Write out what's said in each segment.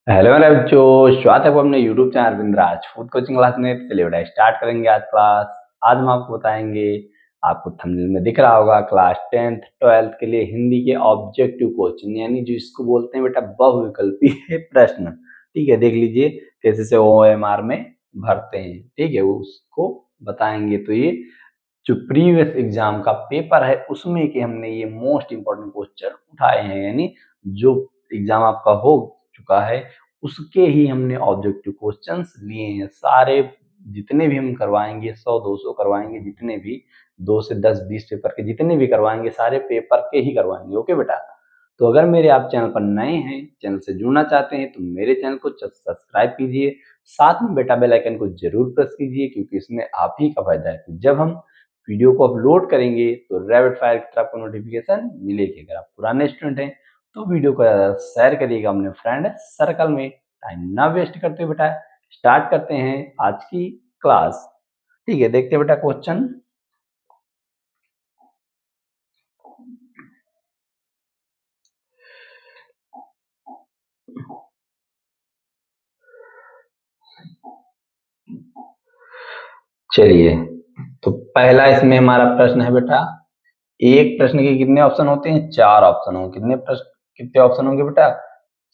Hello मेरे बच्चों, स्वागत है आपको अपने यूट्यूब चैनल अरविंद राज फूड कोचिंग क्लास में। चलिए बेटा स्टार्ट करेंगे आज क्लास। आज हम आपको बताएंगे, आपको थंबनेल में दिख रहा होगा, क्लास 10th 12th के लिए हिंदी के ऑब्जेक्टिव क्वेश्चन, यानी जो इसको बोलते हैं बेटा बहुविकल्पीय प्रश्न। ठीक है, देख लीजिए कैसे से OMR में भरते हैं। ठीक है, उसको बताएंगे। तो ये जो प्रीवियस एग्जाम का पेपर है उसमें के हमने ये मोस्ट इंपॉर्टेंट क्वेश्चन उठाए हैं, यानी जो एग्जाम आपका हो चुका है उसके ही हमने ऑब्जेक्टिव क्वेश्चंस लिए हैं। सारे जितने भी हम करवाएंगे 100-200 करवाएंगे, जितने भी 2 से 10-20 पेपर के जितने भी करवाएंगे सारे पेपर के ही करवाएंगे। ओके बेटा, तो अगर मेरे आप चैनल पर नए हैं, चैनल से जुड़ना चाहते हैं तो मेरे चैनल को सब्सक्राइब कीजिए, साथ में बेटा बेल आइकन को जरूर प्रेस कीजिए, क्योंकि इसमें आप ही का फायदा है। जब हम वीडियो को अपलोड करेंगे तो रैपिड फायर की तरह आपको नोटिफिकेशन मिलेगी। अगर आप पुराने स्टूडेंट हैं तो वीडियो को शेयर करिएगा अपने फ्रेंड सर्कल में। टाइम ना वेस्ट करते हुए बेटा स्टार्ट करते हैं आज की क्लास। ठीक है, देखते हैं बेटा क्वेश्चन। चलिए, तो पहला इसमें हमारा प्रश्न है बेटा, एक प्रश्न के कितने ऑप्शन होते हैं? 4 ऑप्शन होंगे। कितने प्रश्न, कितने ऑप्शन होंगे बेटा?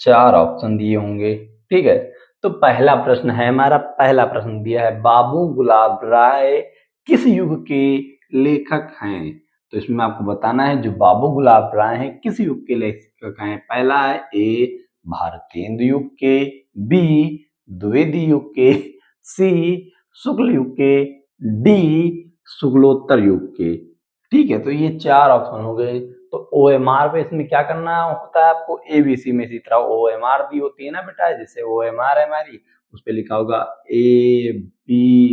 4 ऑप्शन दिए होंगे। ठीक है, तो पहला प्रश्न है हमारा, पहला प्रश्न दिया है, बाबू गुलाब राय किस युग के लेखक हैं? तो इसमें आपको बताना है जो बाबू गुलाब राय हैं किस युग के लेखक हैं। पहला है ए भारतेंदु युग के, बी द्विवेदी युग के, सी शुक्ल युग के, डी शुक्लोत्तर युग के। ठीक है, तो ये 4 ऑप्शन हो गए। तो OMR पे इसमें क्या करना होता है आपको? ABC में इसी तरह OMR दी होती है ना बेटा, जैसे OMR है हमारी, उस पे लिखा होगा ABCD।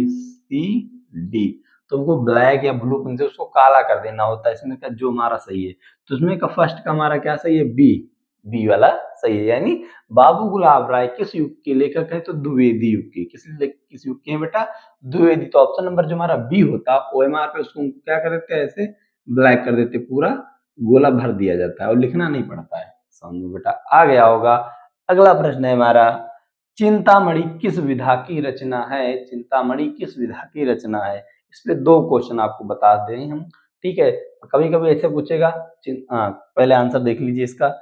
तो उनको ब्लैक या ब्लू पेन से उसको काला कर देना होता है। इसमें का जो हमारा सही है, तो उसमें का फर्स्ट का हमारा क्या सही है? बी वाला सही है। यानी बाबू गुलाब राय किस युग के लेखक है? तो द्विवेदी युग के। किस युग के हैं बेटा? द्विवेदी। तो ऑप्शन नंबर जो हमारा बी होता है OMR पे उसको क्या कर देते हैं? ऐसे ब्लैक कर देते, पूरा गोला भर दिया जाता है और लिखना नहीं पड़ता है। समझ में बेटा आ गया होगा। अगला प्रश्न है हमारा, चिंतामणि किस विधा की रचना है? चिंतामणि किस विधा की रचना है? इस पे 2 क्वेश्चन आपको बता दें हम। ठीक है, कभी कभी ऐसे पूछेगा। पहले आंसर देख लीजिए इसका।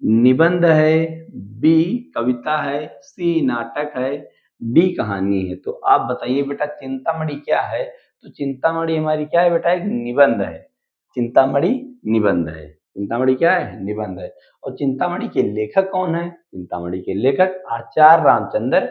निबंध है, बी कविता है, सी नाटक है, डी कहानी है। तो आप बताइए बेटा चिंतामणि क्या है? तो चिंतामणि हमारी क्या है बेटा? एक निबंध है। चिंतामणि निबंध है। चिंतामणि क्या है? निबंध है। और चिंतामणि के लेखक कौन है? चिंतामणि के लेखक आचार्य रामचंद्र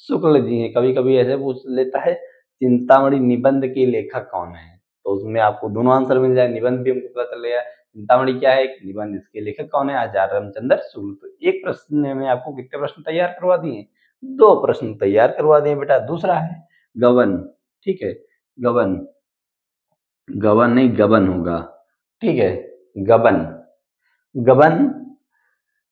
शुक्ल जी हैं। कभी कभी ऐसे पूछ लेता है चिंतामणि निबंध के लेखक कौन है, तो उसमें आपको दोनों आंसर मिल जाए। निबंध भी हमको पता चल गया, चिंतामणि क्या है, एक निबंध, इसके लेखक कौन है? आचार्य रामचंद्र शुक्ल। तो एक प्रश्न में आपको कितने प्रश्न तैयार करवा दिए? 2 प्रश्न तैयार करवा दिए बेटा। दूसरा है गबन। ठीक है, गबन, गबन नहीं गबन होगा। ठीक है, गबन। गबन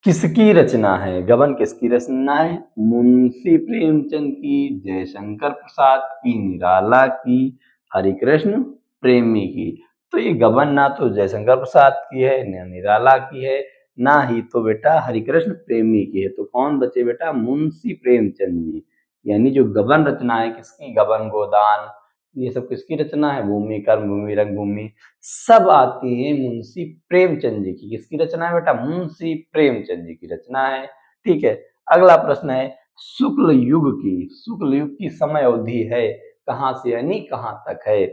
किसकी रचना है? गबन किसकी रचना है? मुंशी प्रेमचंद की, जयशंकर प्रसाद की, निराला की, हरिकृष्ण प्रेमी की। तो ये गबन ना तो जयशंकर प्रसाद की है, ना निराला की है, ना ही तो बेटा हरिकृष्ण प्रेमी की है। तो कौन बचे बेटा? मुंशी प्रेमचंद जी। यानी जो गबन रचना है किसकी? गबन गोदान ये सब किसकी रचना है? भूमि कर्म भूमि रंगभूमि सब आती है मुंशी प्रेमचंद जी की। किसकी रचना है बेटा? मुंशी प्रेमचंद जी की रचना है। ठीक है, अगला प्रश्न है, शुक्ल युग की, शुक्ल युग की समय अवधि है कहां से यानी कहां तक है?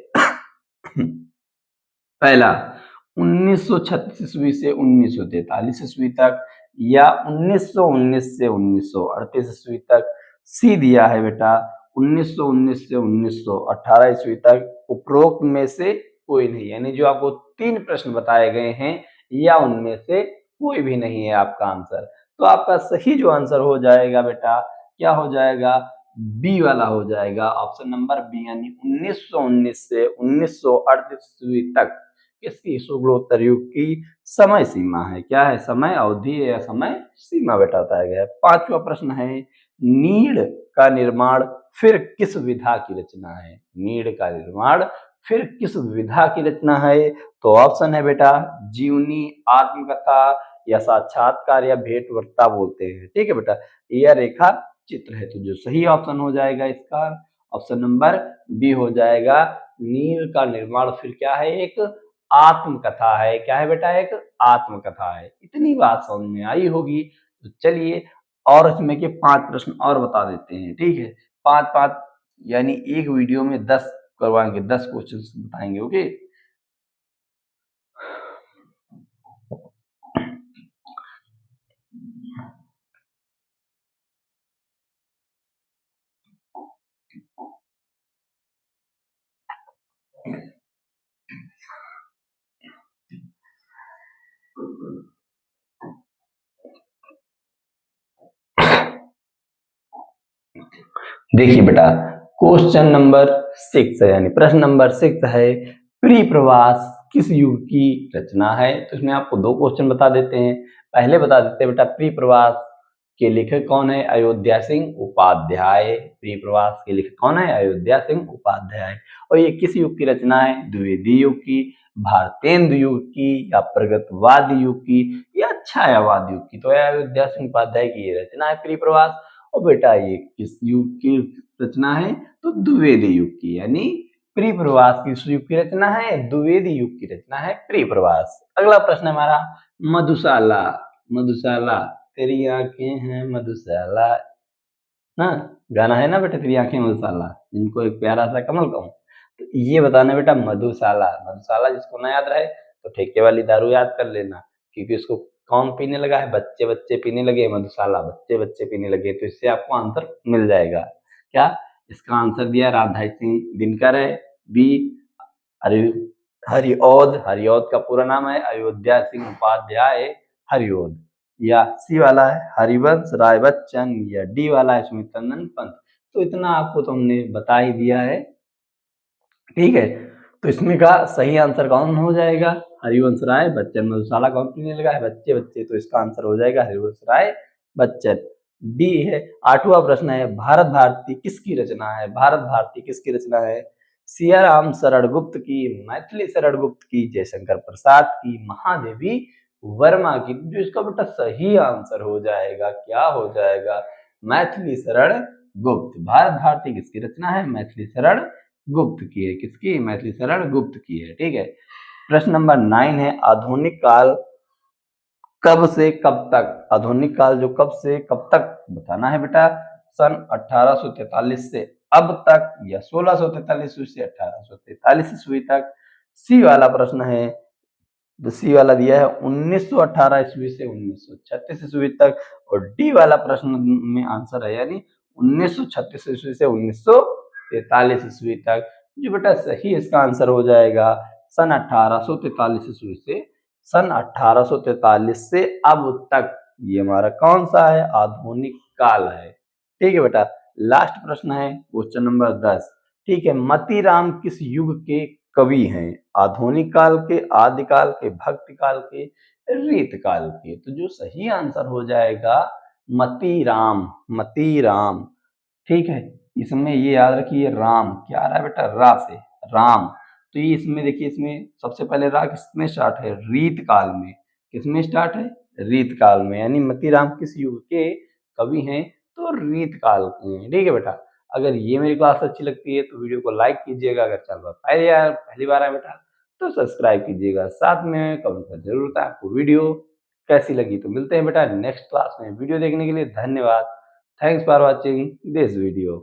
पहला 1936 ईस्वी से 1943 ईस्वी तक, या 1919 से 1938 ईस्वी तक, सी दिया है बेटा 1919 से 1918 ईस्वी तक। उपरोक्त में से कोई नहीं, यानी जो आपको 3 प्रश्न बताए गए हैं या उनमें से कोई भी नहीं है आपका आंसर। तो आपका सही जो आंसर हो जाएगा बेटा, क्या हो जाएगा? बी वाला हो जाएगा, ऑप्शन नंबर बी, यानी 1919 से 1938 ईस्वी तक किसकी? शुक्लोत्तर युग की समय सीमा है। क्या है? समय अवधि या समय सीमा बेटा बताया गया है। 5वां प्रश्न है, नीड़ का निर्माण फिर किस विधा की रचना है? नीड़ का निर्माण फिर किस विधा की रचना है? तो ऑप्शन है बेटा जीवनी, आत्मकथा, या साक्षात्कार या भेंट वार्ता बोलते हैं। ठीक है बेटा, यह रेखा चित्र है। तो जो सही ऑप्शन हो जाएगा इसका ऑप्शन नंबर बी हो जाएगा। नील का निर्माण फिर क्या है, एक आत्मकथा है। क्या है बेटा, एक आत्मकथा है। इतनी बात समझ में आई होगी। तो चलिए और इसमें के 5 प्रश्न और बता देते हैं। ठीक है, 5-5 यानी एक वीडियो में 10 करवाएंगे, 10 क्वेश्चन बताएंगे। ओके, देखिए बेटा, क्वेश्चन नंबर 6 है, यानी प्रश्न नंबर 6 है, प्री प्रवास किस युग की रचना है। तो इसमें आपको 2 क्वेश्चन बता देते हैं। पहले बता देते हैं बेटा, प्री प्रवास के लेखक कौन है, अयोध्या सिंह उपाध्याय। प्री प्रवास के लेखक कौन है, अयोध्या सिंह उपाध्याय। और ये किस युग की रचना है, द्विवेदी युग की, भारतेंदु युग की, या प्रगतवाद युग की, या छायावाद युग की। तो अयोध्या सिंह उपाध्याय की ये रचना है प्री प्रवास। और बेटा ये किस युग की रचना है, तो द्विवेदी युग की, यानी प्री प्रवास किस युग की रचना है, द्विवेदी युग की रचना है प्री प्रवास। अगला प्रश्न हमारा, मधुशाला। मधुशाला तेरी आंखें हैं मधुशाला, हाँ गाना है ना बेटा, तेरी आंखें मधुशाला, जिनको एक प्यारा सा कमल कहूं। तो ये बताना बेटा, मधुशाला। मधुशाला जिसको ना याद रहे तो ठेके वाली दारू याद कर लेना, क्योंकि उसको कौन पीने लगा है, बच्चे बच्चे पीने लगे, मधुशाला बच्चे बच्चे पीने लगे। तो इससे आपको आंसर मिल जाएगा। क्या इसका आंसर दिया राधा सिंह दिनकर है। बी हरि हरिऔध, हरिऔध का पूरा नाम है अयोध्या सिंह उपाध्याय हरिऔध। या सी वाला है हरिवंश राय बच्चन, या डी वाला है सुमित टंडन पंत। तो इतना आपको तो हमने बता ही दिया है। ठीक है, तो इसमें का सही आंसर कौन हो जाएगा, हरिवंश राय बच्चन। मधुशाला कौन पीने लगा है, बच्चे बच्चे। तो इसका आंसर हो जाएगा हरिवंश राय बच्चन, डी है। 8वां प्रश्न है, भारत भारती किसकी रचना है। भारत भारती किसकी रचना है, सियाराम शरण गुप्त की, मैथिली शरण गुप्त की, जयशंकर प्रसाद की, महादेवी वर्मा की। जो इसका बेटा सही आंसर हो जाएगा, क्या हो जाएगा, मैथिली शरण गुप्त। भारत भारती किसकी रचना है, मैथिली शरण गुप्त की है। किसकी, मैथिली शरण गुप्त की है। ठीक है, प्रश्न नंबर 9 है, आधुनिक काल कब से कब तक। आधुनिक काल जो कब से कब तक बताना है बेटा, सन 1843 से अब तक, या 1643 से 1843 ईस्वी तक। सी वाला प्रश्न है, जो सी वाला दिया है 1918 ईस्वी से 1936 ईस्वी तक। और डी वाला प्रश्न में आंसर है, यानी 1936 ईस्वी से 1943 ईस्वी तक। जो बेटा सही इसका आंसर हो जाएगा सन 1843 ईस्वी से सन 1843 से अब तक। ये हमारा कौन सा है, आधुनिक काल है। ठीक है बेटा, लास्ट प्रश्न है क्वेश्चन नंबर 10। ठीक है, मतीराम किस युग के कवि हैं, आधुनिक काल के, आदिकाल के, भक्ति काल के, रीत काल के। तो जो सही आंसर हो जाएगा मतीराम, मतीराम। ठीक है, इसमें ये याद रखिए, राम क्या आ रहा है बेटा, रा से राम। तो ये इसमें देखिए, इसमें सबसे पहले रा किसमें स्टार्ट है, रीत काल में। किसमें स्टार्ट है, रीत काल में। यानी मतीराम किस युग के कवि हैं, तो रीत काल के हैं। ठीक है बेटा, अगर ये मेरी क्लास अच्छी लगती है तो वीडियो को लाइक कीजिएगा, अगर चैनल पर पहली बार है बेटा तो सब्सक्राइब कीजिएगा, साथ में कमेंट कर जरूर बताएं आपको वीडियो कैसी लगी। तो मिलते हैं बेटा नेक्स्ट क्लास में। वीडियो देखने के लिए धन्यवाद। Thanks for watching this video.